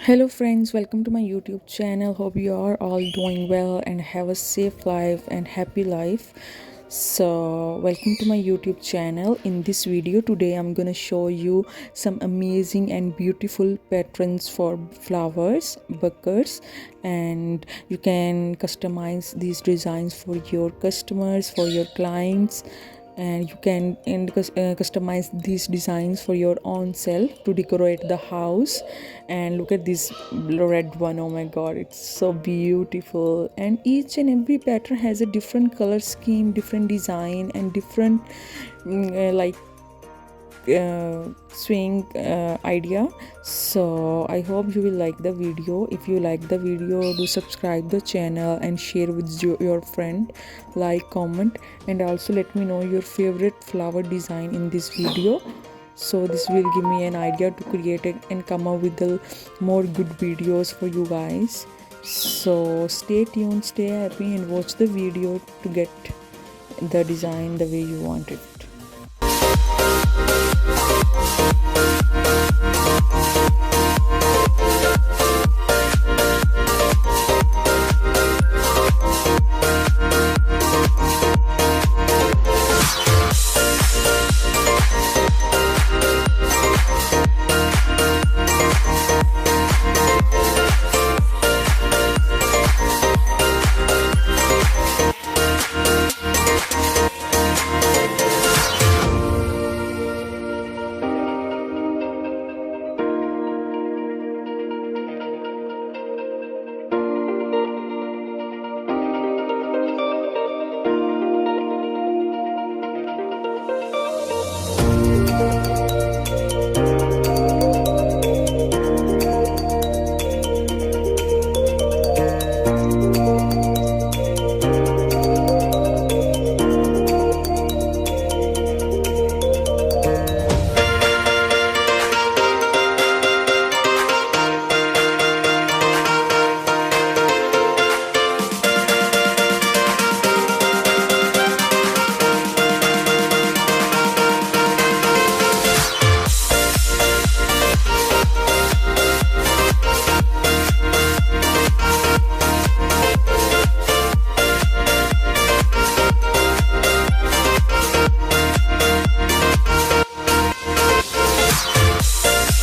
Hello friends, welcome to my YouTube channel. Hope you are all doing well and have a safe life and happy life. So welcome to my YouTube channel. In this video today I'm gonna show you some amazing and beautiful patterns for flowers, buckets, and you can customize these designs for your customers, for your clients, and you can customize these designs for your own self to decorate the house. And look at this red one. Oh my god, it's so beautiful, and each and every pattern has a different color scheme, different design, and different swing idea. So I hope you will like the video. If you like the video, do subscribe the channel and share with your friend, like, comment, and also let me know your favorite flower design in this video, so this will give me an idea to create it and come up with the more good videos for you guys. So stay tuned, stay happy, and watch the video to get the design the way you want it.